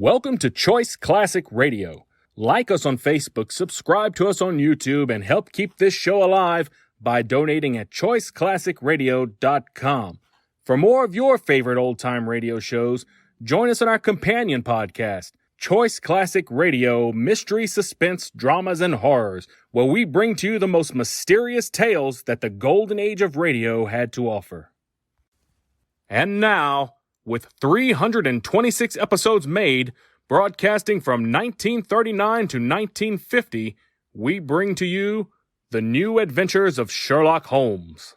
Welcome to Choice Classic Radio. Like us on Facebook, subscribe to us on YouTube, and help keep this show alive by donating at choiceclassicradio.com. For more of your favorite old-time radio shows, join us on our companion podcast, Choice Classic Radio, Mystery, Suspense, Dramas, and Horrors, where we bring to you the most mysterious tales that the golden age of radio had to offer. And now, with 326 episodes made, broadcasting from 1939 to 1950, we bring to you The New Adventures of Sherlock Holmes.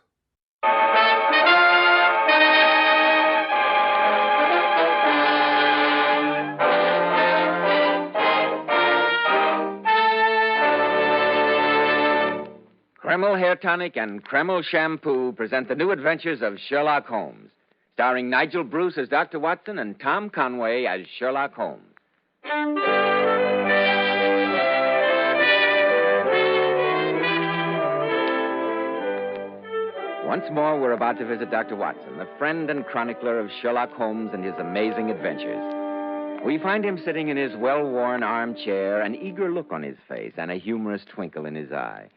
Kreml Hair Tonic and Kreml Shampoo present The New Adventures of Sherlock Holmes, starring Nigel Bruce as Dr. Watson and Tom Conway as Sherlock Holmes. Once more, we're about to visit Dr. Watson, the friend and chronicler of Sherlock Holmes and his amazing adventures. We find him sitting in his well-worn armchair, an eager look on his face and a humorous twinkle in his eye.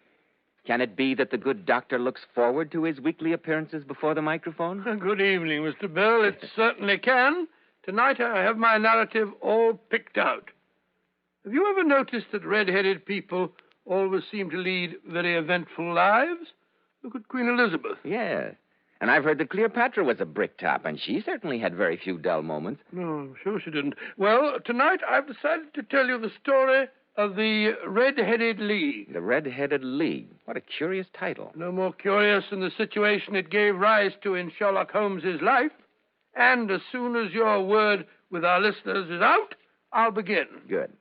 Can it be that the good doctor looks forward to his weekly appearances before the microphone? Good evening, Mr. Bell. It certainly can. Tonight I have my narrative all picked out. Have you ever noticed that red-headed people always seem to lead very eventful lives? Look at Queen Elizabeth. Yes. And I've heard that Cleopatra was a bricktop, and she certainly had very few dull moments. No, I'm sure she didn't. Well, tonight I've decided to tell you the story of the Red-Headed League. The Red-Headed League. What a curious title. No more curious than the situation it gave rise to in Sherlock Holmes's life. And as soon as your word with our listeners is out, I'll begin. Good.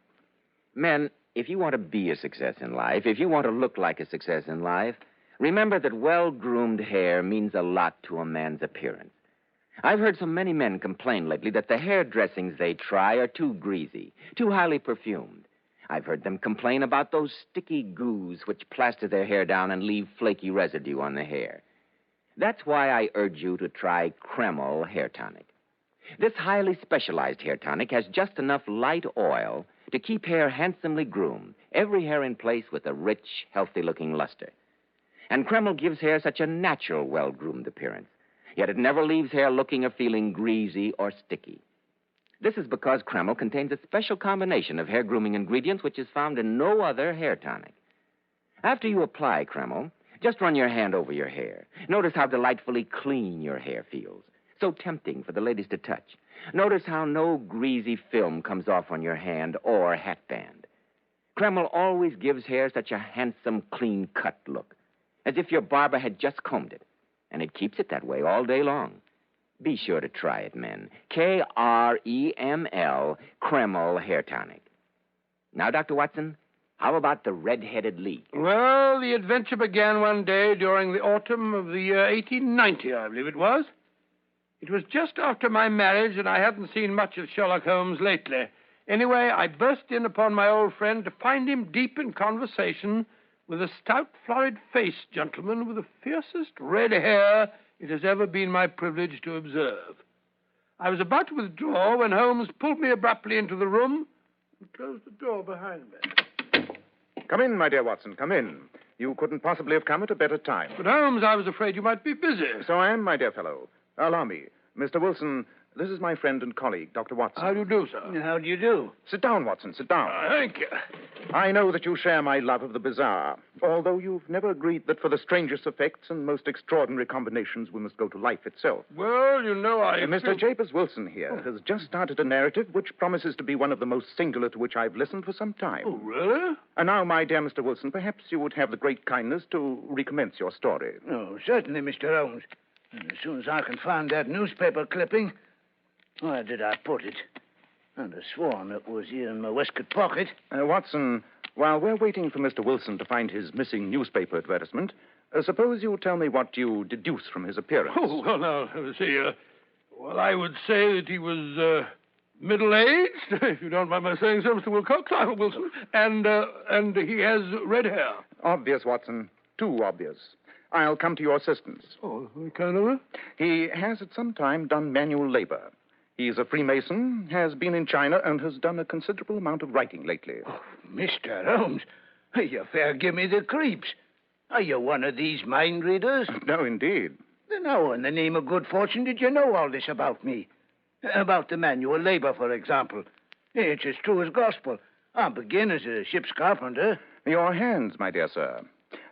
Men, if you want to be a success in life, if you want to look like a success in life, remember that well-groomed hair means a lot to a man's appearance. I've heard so many men complain lately that the hair dressings they try are too greasy, too highly perfumed. I've heard them complain about those sticky goos which plaster their hair down and leave flaky residue on the hair. That's why I urge you to try Kreml Hair Tonic. This highly specialized hair tonic has just enough light oil to keep hair handsomely groomed, every hair in place with a rich, healthy-looking luster. And Kreml gives hair such a natural, well-groomed appearance, yet it never leaves hair looking or feeling greasy or sticky. This is because Kreml contains a special combination of hair grooming ingredients which is found in no other hair tonic. After you apply Kreml, just run your hand over your hair. Notice how delightfully clean your hair feels. So tempting for the ladies to touch. Notice how no greasy film comes off on your hand or hatband. Kreml always gives hair such a handsome, clean-cut look, as if your barber had just combed it, and it keeps it that way all day long. Be sure to try it, men. Kreml, Kreml Hair Tonic. Now, Dr. Watson, how about the Red-Headed League? Well, the adventure began one day during the autumn of the year 1890, I believe it was. It was just after my marriage, and I hadn't seen much of Sherlock Holmes lately. Anyway, I burst in upon my old friend to find him deep in conversation with a stout, florid-faced gentleman with the fiercest red hair it has ever been my privilege to observe. I was about to withdraw when Holmes pulled me abruptly into the room and closed the door behind me. Come in, my dear Watson, come in. You couldn't possibly have come at a better time. But, Holmes, I was afraid you might be busy. So I am, my dear fellow. Allow me. Mr. Wilson, this is my friend and colleague, Dr. Watson. How do you do, sir? How do you do? Sit down, Watson, sit down. Thank you. I know that you share my love of the bizarre, although you've never agreed that for the strangest effects and most extraordinary combinations we must go to life itself. Well, you know, Mr. Japers Wilson here has just started a narrative which promises to be one of the most singular to which I've listened for some time. Oh, really? And now, my dear Mr. Wilson, perhaps you would have the great kindness to recommence your story. Oh, certainly, Mr. Holmes. And as soon as I can find that newspaper clipping. Where did I put it? I'd have sworn it was here in my waistcoat pocket. Watson, while we're waiting for Mr. Wilson to find his missing newspaper advertisement, suppose you tell me what you deduce from his appearance. Oh, well, now, see, well, I would say that he was, middle-aged, if you don't mind my saying so, Mr. Wilcox, Wilson, and he has red hair. Obvious, Watson. Too obvious. I'll come to your assistance. Oh, kind of? He has at some time done manual labor. He's a Freemason, has been in China, and has done a considerable amount of writing lately. Oh, Mr. Holmes, you fair give me the creeps. Are you one of these mind readers? No, indeed. Then how in the name of good fortune did you know all this about me? About the manual labor, for example. It's as true as gospel. I begin as a ship's carpenter. Your hands, my dear sir.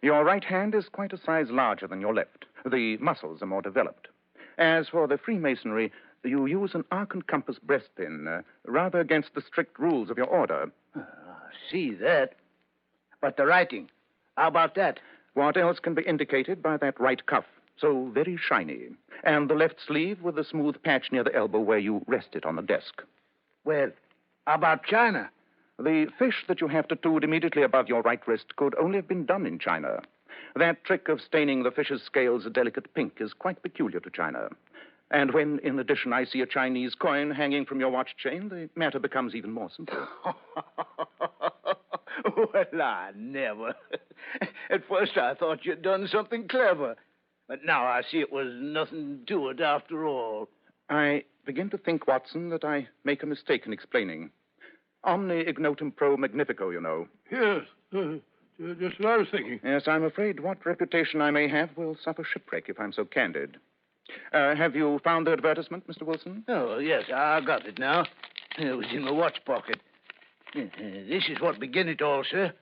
Your right hand is quite a size larger than your left. The muscles are more developed. As for the Freemasonry, you use an arc and compass breastpin, rather against the strict rules of your order. I see that. But the writing, how about that? What else can be indicated by that right cuff, so very shiny, and the left sleeve with the smooth patch near the elbow where you rest it on the desk? Well, how about China? The fish that you have tattooed immediately above your right wrist could only have been done in China. That trick of staining the fish's scales a delicate pink is quite peculiar to China. And when, in addition, I see a Chinese coin hanging from your watch chain, the matter becomes even more simple. Well, I never. At first I thought you'd done something clever. But now I see it was nothing to it after all. I begin to think, Watson, that I make a mistake in explaining. Omne ignotum pro magnifico, you know. Yes, just what I was thinking. Yes, I'm afraid what reputation I may have will suffer shipwreck if I'm so candid. Have you found the advertisement, Mr. Wilson? Oh, yes, I got it now. It was in my watch pocket. This is what began it all, sir.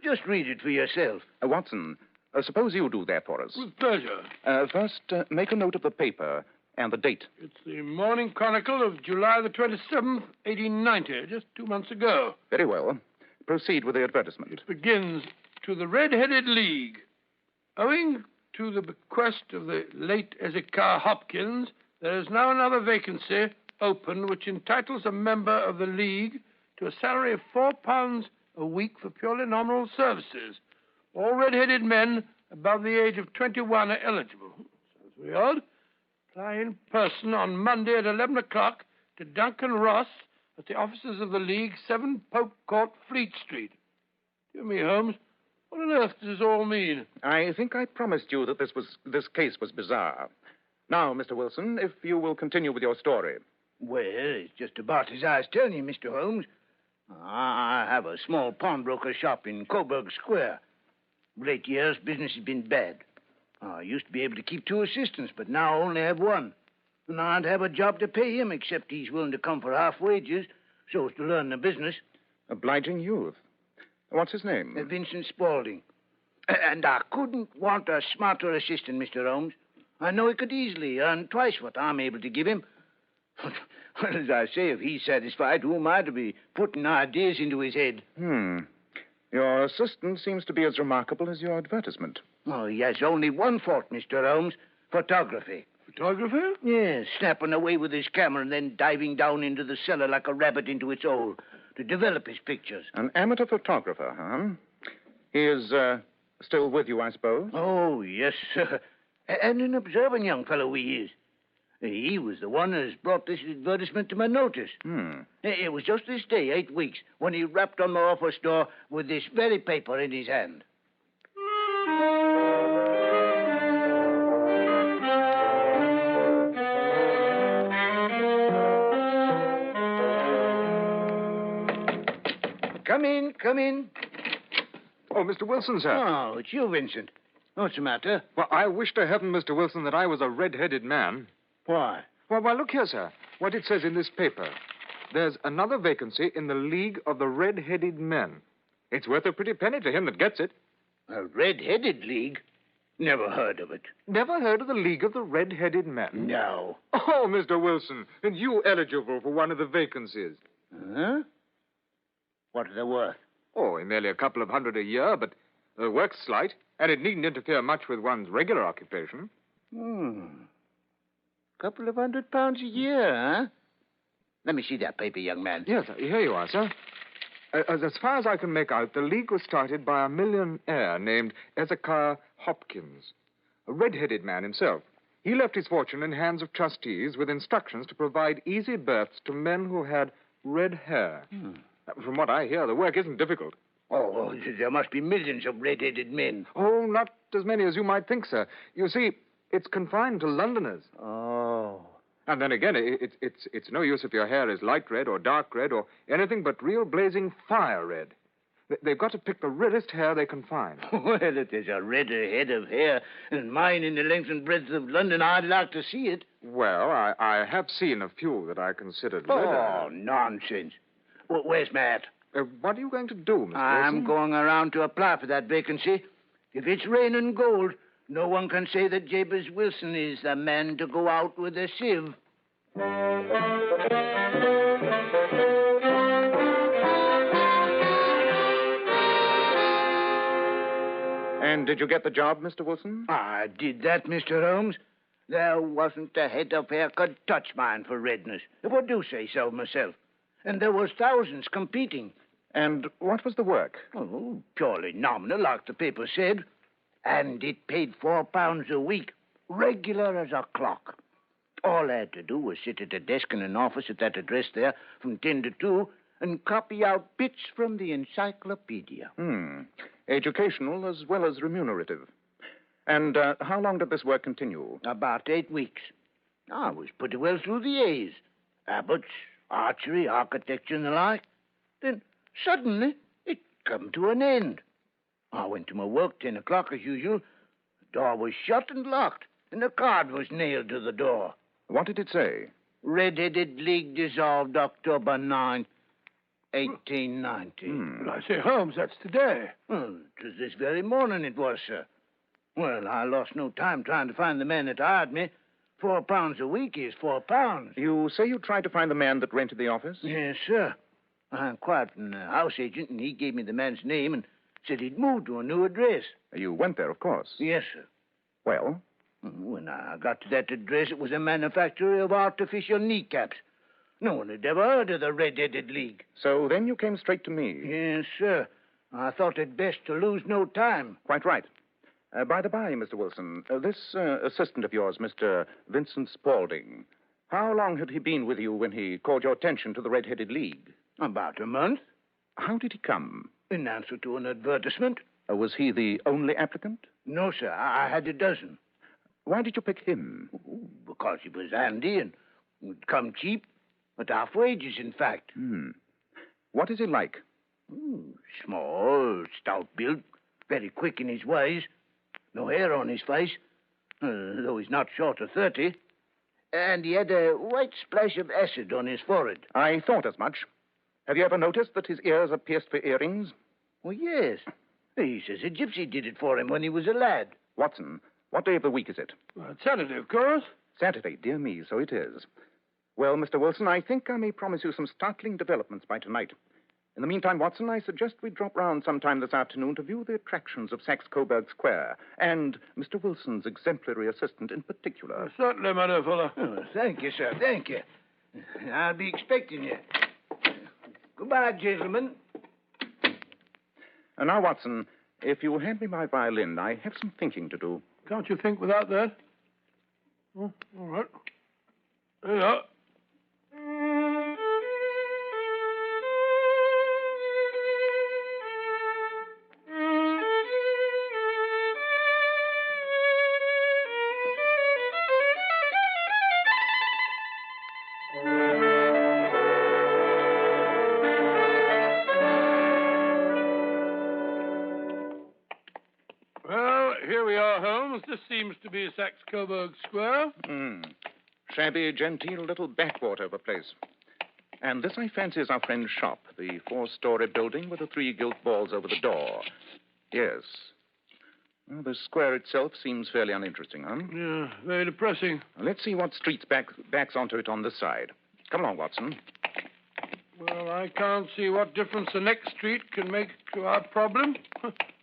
Just read it for yourself. Watson, suppose you do that for us. With pleasure. First, make a note of the paper and the date. It's the Morning Chronicle of July the 27th, 1890, just 2 months ago. Very well. Proceed with the advertisement. It begins, "To the Red-Headed League. Owing to the bequest of the late Ezekiah Hopkins, there is now another vacancy open which entitles a member of the League to a salary of £4 a week for purely nominal services. All red-headed men above the age of 21 are eligible." Sounds very odd. Apply in person on Monday at 11 o'clock to Duncan Ross at the offices of the League, 7 Pope Court, Fleet Street. Dear me, Holmes, what on earth does this all mean? I think I promised you that this case was bizarre. Now, Mr. Wilson, if you will continue with your story. Well, it's just about as I was telling you, Mr. Holmes. I have a small pawnbroker shop in Coburg Square. Of late years, business has been bad. I used to be able to keep 2 assistants, but now I only have 1. And I don't have a job to pay him, except he's willing to come for half wages, so as to learn the business. Obliging youth. What's his name? Vincent Spaulding. And I couldn't want a smarter assistant, Mr. Holmes. I know he could easily earn twice what I'm able to give him. Well, as I say, if he's satisfied, who am I to be putting ideas into his head? Your assistant seems to be as remarkable as your advertisement. Oh, he has only one fault, Mr. Holmes. Photography. Photographer? Yes, snapping away with his camera and then diving down into the cellar like a rabbit into its hole to develop his pictures. An amateur photographer, huh? He is still with you, I suppose? Oh, yes, sir. And an observant young fellow he is. He was the one who's brought this advertisement to my notice. It was just this day, 8 weeks, when he rapped on my office door with this very paper in his hand. Come in, come in. Oh, Mr. Wilson, sir. Oh, it's you, Vincent. What's the matter? Well, I wish to heaven, Mr. Wilson, that I was a red-headed man. Why? Well, look here, sir. What it says in this paper. There's another vacancy in the League of the Red-Headed Men. It's worth a pretty penny to him that gets it. A red-headed league? Never heard of it. Never heard of the League of the Red-Headed Men? No. Oh, Mr. Wilson, and you eligible for one of the vacancies. Huh? What are they worth? Oh, merely a couple of $100 a year, but the work's slight, and it needn't interfere much with one's regular occupation. Couple of £100 a year, huh? Let me see that paper, young man. Yes, here you are, sir. As far as I can make out, the League was started by a millionaire named Ezekiah Hopkins, a red-headed man himself. He left his fortune in hands of trustees with instructions to provide easy berths to men who had red hair. From what I hear, the work isn't difficult. Oh, there must be millions of red-headed men. Oh, not as many as you might think, sir. You see, it's confined to Londoners. Oh. And then again, it's no use if your hair is light red or dark red or anything but real blazing fire red. They've got to pick the reddest hair they can find. Well, if there's a redder head of hair than mine in the length and breadth of London, I'd like to see it. Well, I have seen a few that I considered redder. Oh, nonsense. Where's Matt? What are you going to do, Mr. I'm Wilson? going around to apply for that vacancy. If it's raining gold, no one can say that Jabez Wilson is the man to go out with a sieve. And did you get the job, Mr. Wilson? I did that, Mr. Holmes. There wasn't a head of hair could touch mine for redness, if I do say so myself. And there was thousands competing. And what was the work? Oh, purely nominal, like the paper said. And it paid £4 a week, regular as a clock. All I had to do was sit at a desk in an office at that address there from 10 to 2 and copy out bits from the encyclopedia. Educational as well as remunerative. And how long did this work continue? About 8 weeks. I was pretty well through the A's. Abbots, archery, architecture, and the like. Then, suddenly, it come to an end. I went to my work 10 o'clock as usual. The door was shut and locked, and a card was nailed to the door. What did it say? Red-Headed League dissolved October 9, 1890. Well, I say, Holmes, that's today. Well, it was this very morning it was, sir. Well, I lost no time trying to find the man that hired me. £4 a week is £4. You say you tried to find the man that rented the office? Yes, sir. I inquired from the house agent, and he gave me the man's name and said he'd moved to a new address. You went there, of course. Yes, sir. Well? When I got to that address, it was a manufactory of artificial kneecaps. No one had ever heard of the Red-Headed League. So then you came straight to me. Yes, sir. I thought it best to lose no time. Quite right. By the by, Mr. Wilson, this assistant of yours, Mr. Vincent Spaulding, how long had he been with you when he called your attention to the Red-Headed League? About a month. How did he come? In answer to an advertisement. Was he the only applicant? No, sir. I had a dozen. Why did you pick him? Because he was handy and would come cheap. At half wages, in fact. What is he like? Small, stout built, very quick in his ways. No hair on his face, though he's not short of 30. And he had a white splash of acid on his forehead. I thought as much. Have you ever noticed that his ears are pierced for earrings? Oh, yes. He says a gypsy did it for him when he was a lad. Watson, what day of the week is it? Well, it's Saturday, of course. Saturday, dear me, so it is. Well, Mr. Wilson, I think I may promise you some startling developments by tonight. In the meantime, Watson, I suggest we drop round sometime this afternoon to view the attractions of Saxe-Coburg Square, and Mr. Wilson's exemplary assistant in particular. Certainly, my dear fellow. Oh, thank you, sir, thank you. I'll be expecting you. Goodbye, gentlemen. And now, Watson, if you will hand me my violin, I have some thinking to do. Can't you think without that? Oh, all right. There you are. Well, here we are, Holmes. This seems to be Saxe-Coburg Square. Shabby, genteel little backwater of a place. And this, I fancy, is our friend's shop, the 4-story building with the 3 gilt balls over the door. Yes. Well, the square itself seems fairly uninteresting, huh? Yeah, very depressing. Let's see what streets backs onto it on this side. Come along, Watson. Well, I can't see what difference the next street can make to our problem.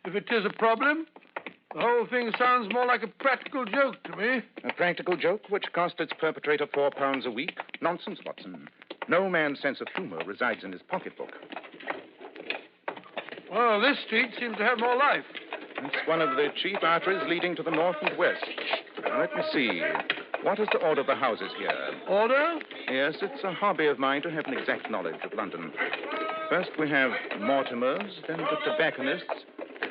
If it is a problem, the whole thing sounds more like a practical joke to me. A practical joke which cost its perpetrator £4 a week? Nonsense, Watson. No man's sense of humor resides in his pocketbook. Well, this street seems to have more life. It's one of the chief arteries leading to the north and west. Now, let me see. What is the order of the houses here? Order? Yes, it's a hobby of mine to have an exact knowledge of London. First we have Mortimer's, then the tobacconists,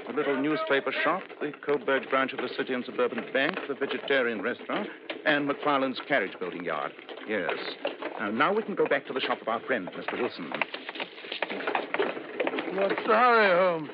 the little newspaper shop, the Coburg branch of the City and Suburban Bank, the vegetarian restaurant, And McFarland's carriage building yard. Yes. Now we can go back to the shop of our friend, Mr. Wilson. What's the hurry, Holmes?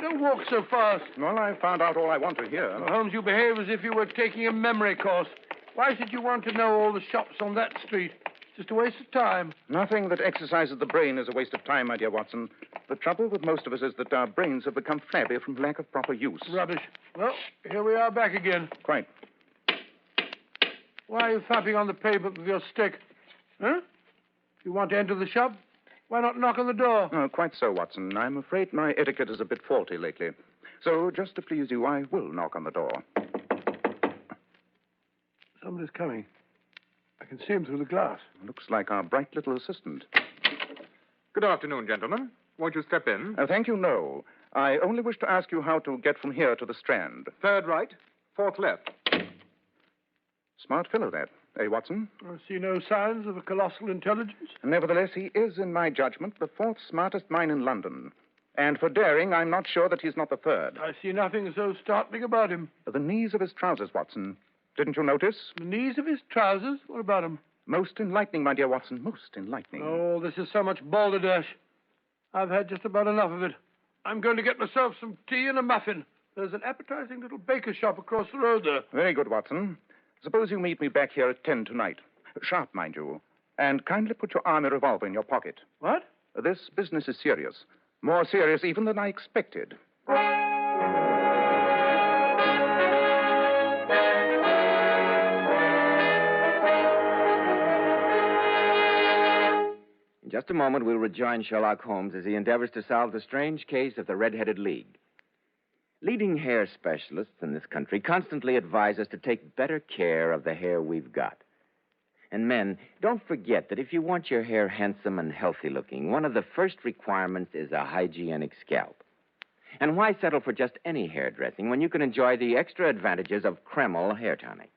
Don't walk so fast. Well, I found out all I want to hear. Well, Holmes, you behave as if you were taking a memory course. Why should you want to know all the shops on that street? Just a waste of time. Nothing that exercises the brain is a waste of time, my dear Watson. The trouble with most of us is that our brains have become flabby from lack of proper use. Rubbish. Well, here we are back again. Quite. Why are you thumping on the pavement with your stick? Huh? If you want to enter the shop, why not knock on the door? Oh, quite so, Watson. I'm afraid my etiquette is a bit faulty lately. So, just to please you, I will knock on the door. Somebody's coming. I can see him through the glass. Looks like our bright little assistant. Good afternoon, gentlemen. Won't you step in? Thank you, no. I only wish to ask you how to get from here to the Strand. Third right, fourth left. Smart fellow, that. Eh, Watson? I see no signs of a colossal intelligence. Nevertheless, he is, in my judgment, the fourth smartest mind in London. And for daring, I'm not sure that he's not the third. I see nothing so startling about him. The knees of his trousers, Watson. Didn't you notice? The knees of his trousers? What about him? Most enlightening, my dear Watson, most enlightening. Oh, this is so much balderdash. I've had just about enough of it. I'm going to get myself some tea and a muffin. There's an appetizing little baker shop across the road there. Very good, Watson. Suppose you meet me back here at 10 tonight. Sharp, mind you. And kindly put your army revolver in your pocket. What? This business is serious. More serious even than I expected. In just a moment, we'll rejoin Sherlock Holmes as he endeavors to solve the strange case of the Red-Headed League. Leading hair specialists in this country constantly advise us to take better care of the hair we've got. And men, don't forget that if you want your hair handsome and healthy looking, one of the first requirements is a hygienic scalp. And why settle for just any hairdressing when you can enjoy the extra advantages of Kreml hair tonic?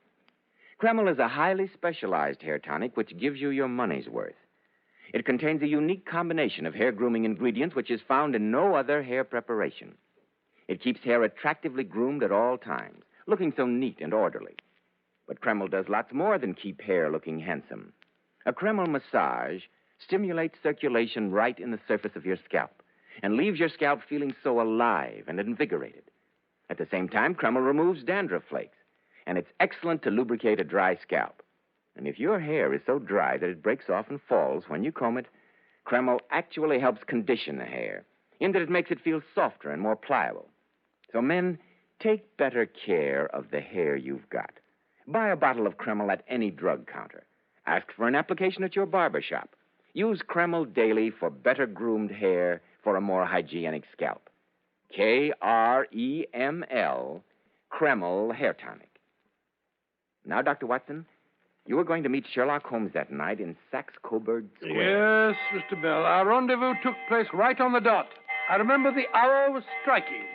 Kreml is a highly specialized hair tonic which gives you your money's worth. It contains a unique combination of hair grooming ingredients which is found in no other hair preparation. It keeps hair attractively groomed at all times, looking so neat and orderly. But Kreml does lots more than keep hair looking handsome. A Kreml massage stimulates circulation right in the surface of your scalp and leaves your scalp feeling so alive and invigorated. At the same time, Kreml removes dandruff flakes, and it's excellent to lubricate a dry scalp. And if your hair is so dry that it breaks off and falls when you comb it, Kreml actually helps condition the hair, in that it makes it feel softer and more pliable. So, men, take better care of the hair you've got. Buy a bottle of Kreml at any drug counter. Ask for an application at your barber shop. Use Kreml daily for better groomed hair for a more hygienic scalp. Kreml, Kreml Hair Tonic. Now, Dr. Watson, you are going to meet Sherlock Holmes that night in Saxe-Coburg Square. Yes, Mr. Bell. Our rendezvous took place right on the dot. I remember the hour was striking.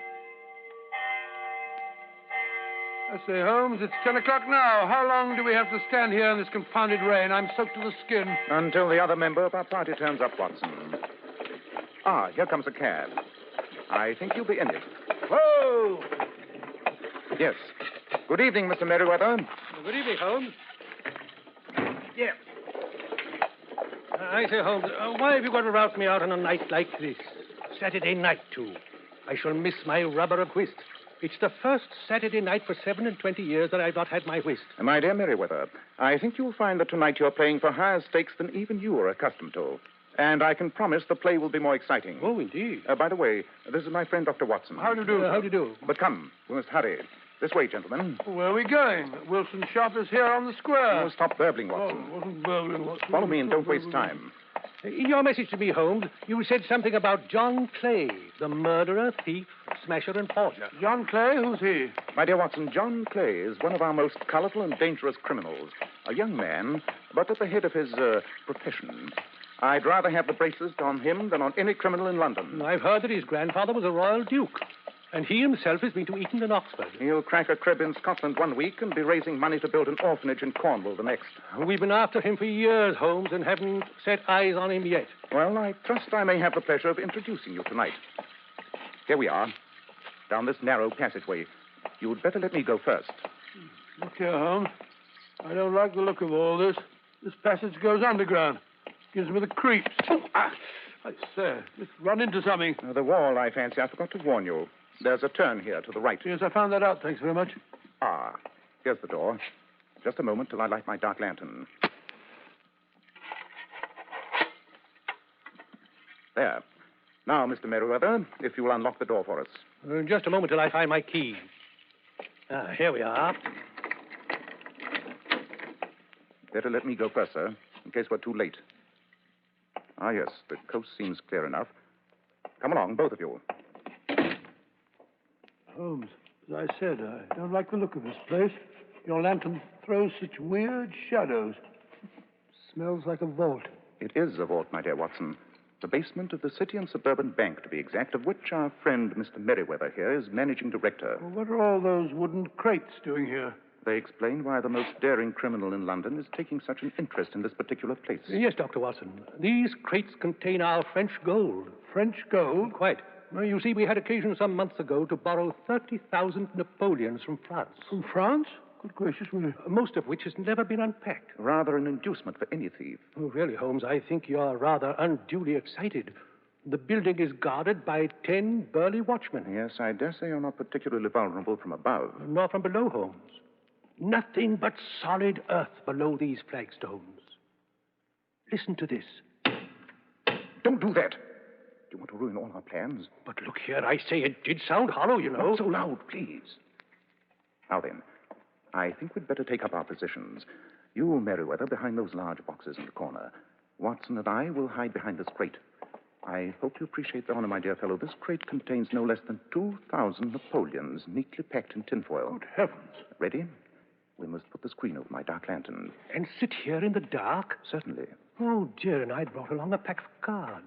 I say, Holmes, it's 10 o'clock now. How long do we have to stand here in this confounded rain? I'm soaked to the skin. Until the other member of our party turns up, Watson. Ah, here comes a cab. I think you'll be in it. Whoa! Yes. Good evening, Mr. Merriweather. Good evening, Holmes. Yeah. I say, Holmes, why have you got to rout me out on a night like this? Saturday night, too. I shall miss my rubber of whist. It's the first Saturday night for 27 years that I've not had my whist. My dear Merriweather, I think you'll find that tonight you're playing for higher stakes than even you are accustomed to. And I can promise the play will be more exciting. Oh, indeed. By the way, this is my friend, Dr. Watson. How do you do? How do you do? But come, we must hurry. This way, gentlemen. Where are we going? Wilson's shop is here on the square. Oh, stop burbling, Watson. wasn't burbling, Watson. Follow me and don't waste time. Your message to me, Holmes, you said something about John Clay, the murderer, thief, smasher, and forger. John Clay? Who's he? My dear Watson, John Clay is one of our most colorful and dangerous criminals. A young man, but at the head of his profession. I'd rather have the bracelets on him than on any criminal in London. I've heard that his grandfather was a royal duke, and he himself has been to Eton and Oxford. He'll crack a crib in Scotland one week and be raising money to build an orphanage in Cornwall the next. We've been after him for years, Holmes, and haven't set eyes on him yet. Well, I trust I may have the pleasure of introducing you tonight. Here we are, down this narrow passageway. You'd better let me go first. Look here, Holmes. I don't like the look of all this. This passage goes underground. Gives me the creeps. I say, just run into something. The wall, I fancy. I forgot to warn you. There's a turn here to the right. Yes, I found that out. Thanks very much. Ah, here's the door. Just a moment till I light my dark lantern. There. Now, Mr. Merriweather, if you will unlock the door for us. Just a moment till I find my key. Here we are. Better let me go first, sir, in case we're too late. Ah, yes, the coast seems clear enough. Come along, both of you. Holmes, as I said, I don't like the look of this place. Your lantern throws such weird shadows. Smells like a vault. It is a vault, my dear Watson. The basement of the City and Suburban Bank, to be exact, of which our friend Mr. Merriweather here is managing director. Well, what are all those wooden crates doing here? They explain why the most daring criminal in London is taking such an interest in this particular place. Yes, Dr. Watson. These crates contain our French gold. French gold? Quite. Well, you see, we had occasion some months ago to borrow 30,000 Napoleons from France. From France? Good gracious, Willie. Most of which has never been unpacked. Rather an inducement for any thief. Oh, really, Holmes, I think you're rather unduly excited. The building is guarded by 10 burly watchmen. Yes, I dare say you're not particularly vulnerable from above. Nor from below, Holmes. Nothing but solid earth below these flagstones. Listen to this. Don't do that. You want to ruin all our plans? But look here, I say it did sound hollow, you know. Not so loud, please. Now then, I think we'd better take up our positions. You, Merriweather, behind those large boxes in the corner. Watson and I will hide behind this crate. I hope you appreciate the honor, my dear fellow. This crate contains no less than 2,000 Napoleons, neatly packed in tinfoil. Good heavens. Ready? We must put the screen over my dark lantern. And sit here in the dark? Certainly. Oh, dear, and I brought along a pack of cards.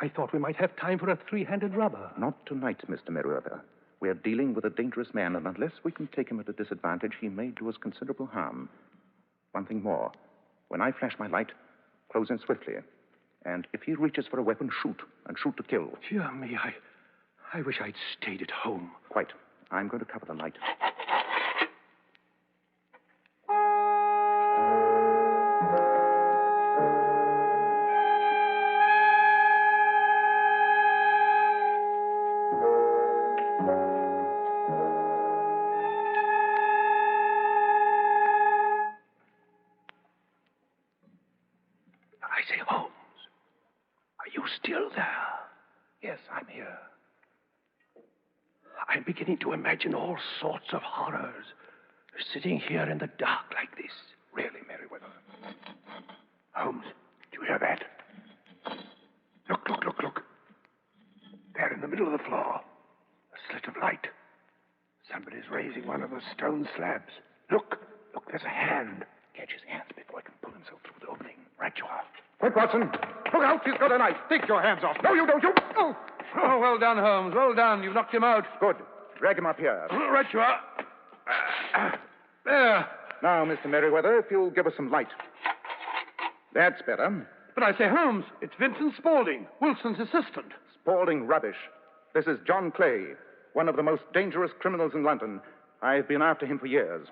I thought we might have time for a three-handed rubber. Not tonight, Mr. Merriweather. We are dealing with a dangerous man, and unless we can take him at a disadvantage, he may do us considerable harm. One thing more. When I flash my light, close in swiftly. And if he reaches for a weapon, shoot, and shoot to kill. Dear me, I wish I'd stayed at home. Quite. I'm going to cover the light. I say, Holmes, are you still there? Yes, I'm here. I'm beginning to imagine all sorts of horrors, sitting here in the dark like this. Really, Merriweather? Holmes, do you hear that? Look. There in the middle of the floor, a slit of light. Somebody's raising one of the stone slabs. Look, there's a hand. Catch his hands before he can pull himself through the opening. Right you are. Quick, Watson. Look out, he's got a knife. Take your hands off. No, you don't. You. Oh. Oh, well done, Holmes. Well done. You've knocked him out. Good. Drag him up here. Right you are. There. Now, Mr. Merriweather, if you'll give us some light. That's better. But I say, Holmes, it's Vincent Spaulding, Wilson's assistant. Spaulding rubbish. This is John Clay, one of the most dangerous criminals in London. I've been after him for years.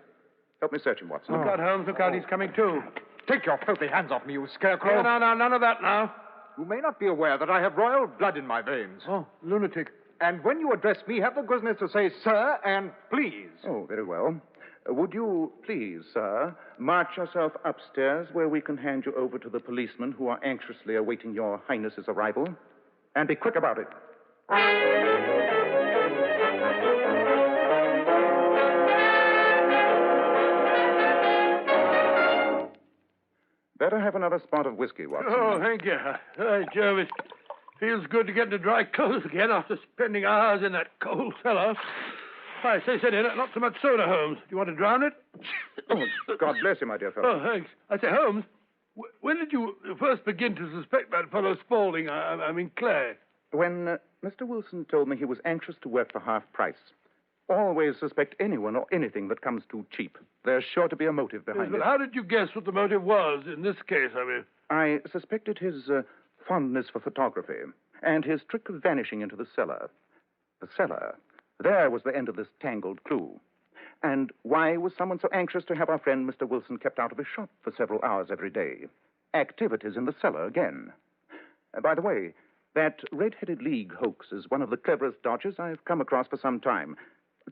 Help me search him, Watson. Look out, Holmes. Look out. He's coming too. Take your filthy hands off me, you scarecrow. No, none of that now. You may not be aware that I have royal blood in my veins. Oh, lunatic. And when you address me, have the goodness to say sir and please. Oh, very well. Would you please, sir, march yourself upstairs where we can hand you over to the policemen who are anxiously awaiting your highness's arrival? And be quick about it. Better have another spot of whiskey, Watson. Oh, thank you. Hey, Joe, it feels good to get into dry clothes again after spending hours in that cold cellar. I say, not so much soda, Holmes. Do you want to drown it? Oh, God bless you, my dear fellow. Oh, thanks. I say, Holmes, when did you first begin to suspect that fellow Spaulding, I mean Clay? When Mr. Wilson told me he was anxious to work for half price. Always suspect anyone or anything that comes too cheap. There's sure to be a motive behind But it. how did you guess what the motive was in this case, I mean? I suspected his fondness for photography and his trick of vanishing into the cellar. The cellar. There was the end of this tangled clue. And why was someone so anxious to have our friend Mr. Wilson kept out of his shop for several hours every day? Activities in the cellar again. By the way, that Red-Headed League hoax is one of the cleverest dodges I've come across for some time.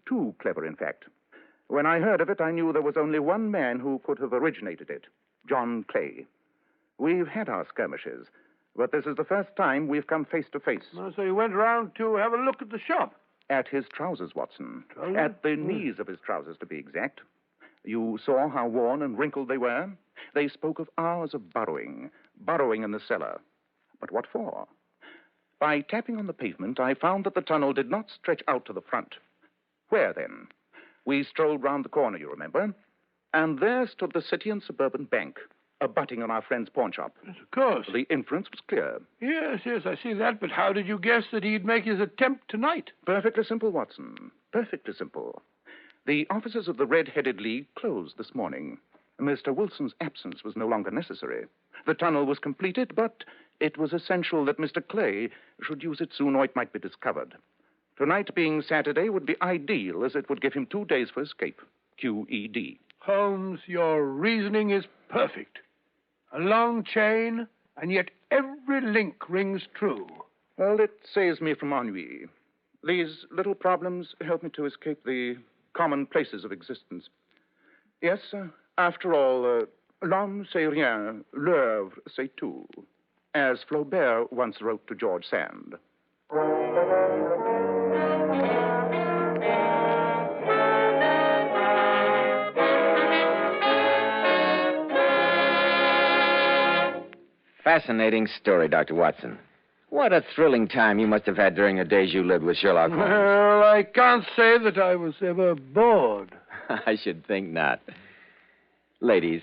Too clever, in fact. When I heard of it, I knew there was only one man who could have originated it, John Clay. We've had our skirmishes, but this is the first time we've come face to face. Oh, so you went round to have a look at the shop? At his trousers, Watson. Trousers? At the knees of his trousers, to be exact. You saw how worn and wrinkled they were? They spoke of hours of burrowing in the cellar. But what for? By tapping on the pavement, I found that the tunnel did not stretch out to the front. Where, then? We strolled round the corner, you remember, and there stood the City and Suburban Bank, abutting on our friend's pawn shop. Yes, of course. The inference was clear. Yes, I see that, but how did you guess that he'd make his attempt tonight? Perfectly simple, Watson. Perfectly simple. The offices of the Red-Headed League closed this morning. Mr. Wilson's absence was no longer necessary. The tunnel was completed, but it was essential that Mr. Clay should use it soon or it might be discovered. Tonight being Saturday would be ideal, as it would give him 2 days for escape. QED. Holmes, your reasoning is perfect. A long chain, and yet every link rings true. Well, it saves me from ennui. These little problems help me to escape the commonplaces of existence. Yes, after all, l'homme c'est rien, l'œuvre c'est tout, as Flaubert once wrote to George Sand. Fascinating story, Dr. Watson. What a thrilling time you must have had during the days you lived with Sherlock Holmes. Well, I can't say that I was ever bored. I should think not. Ladies,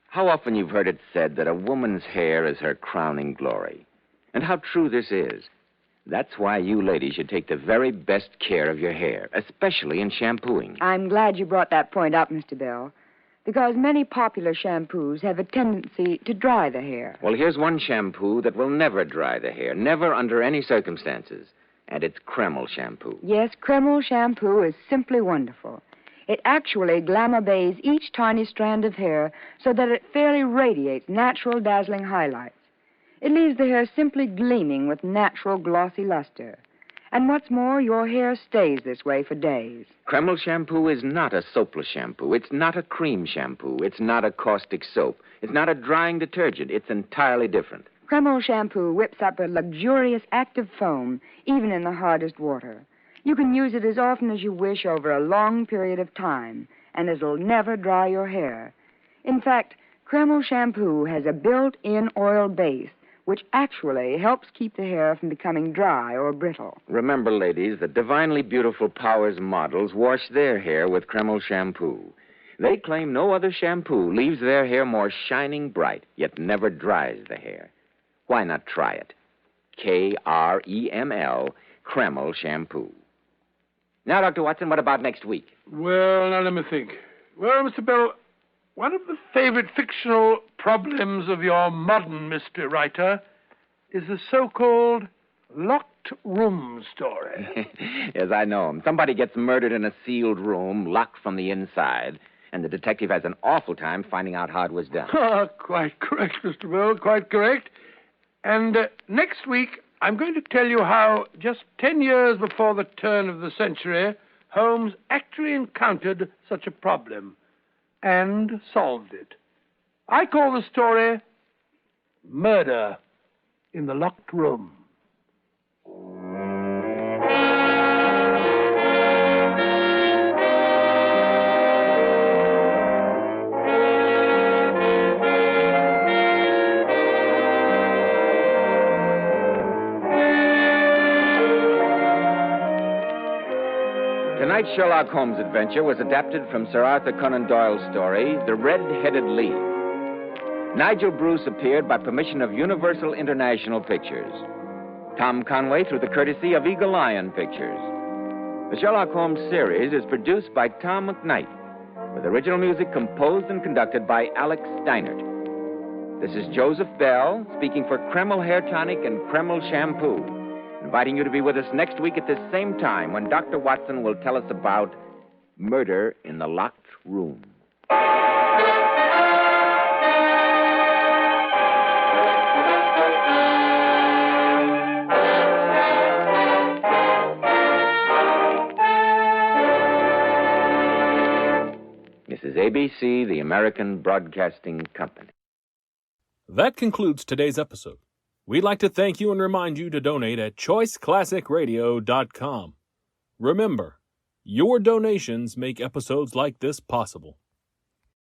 how often you've heard it said that a woman's hair is her crowning glory. And how true this is. That's why you ladies should take the very best care of your hair, especially in shampooing. I'm glad you brought that point up, Mr. Bell, because many popular shampoos have a tendency to dry the hair. Well, here's one shampoo that will never dry the hair, never under any circumstances. And it's Kreml shampoo. Yes, Kreml shampoo is simply wonderful. It actually glamour bathes each tiny strand of hair so that it fairly radiates natural, dazzling highlights. It leaves the hair simply gleaming with natural, glossy luster. And what's more, your hair stays this way for days. Kreml shampoo is not a soapless shampoo. It's not a cream shampoo. It's not a caustic soap. It's not a drying detergent. It's entirely different. Kreml shampoo whips up a luxurious active foam, even in the hardest water. You can use it as often as you wish over a long period of time, and it'll never dry your hair. In fact, Kreml shampoo has a built-in oil base, which actually helps keep the hair from becoming dry or brittle. Remember, ladies, that divinely beautiful Powers models wash their hair with Kreml shampoo. They claim no other shampoo leaves their hair more shining bright, yet never dries the hair. Why not try it? Kreml, Kreml shampoo. Now, Dr. Watson, what about next week? Well, now let me think. Well, Mr. Bell, one of the favorite fictional problems of your modern mystery writer is the so-called locked room story. Yes, I know him. Somebody gets murdered in a sealed room, locked from the inside, and the detective has an awful time finding out how it was done. Quite correct, Mr. Bell, quite correct. And next week, I'm going to tell you how, just 10 years before the turn of the century, Holmes actually encountered such a problem and solved it. I call the story Murder in the Locked Room. Tonight's Sherlock Holmes adventure was adapted from Sir Arthur Conan Doyle's story, The Red-Headed League. Nigel Bruce appeared by permission of Universal International Pictures. Tom Conway through the courtesy of Eagle Lion Pictures. The Sherlock Holmes series is produced by Tom McKnight, with original music composed and conducted by Alex Steinert. This is Joseph Bell, speaking for Kreml Hair Tonic and Kreml Shampoo, inviting you to be with us next week at this same time when Dr. Watson will tell us about Murder in the Locked Room. This is ABC, the American Broadcasting Company. That concludes today's episode. We'd like to thank you and remind you to donate at choiceclassicradio.com. Remember, your donations make episodes like this possible.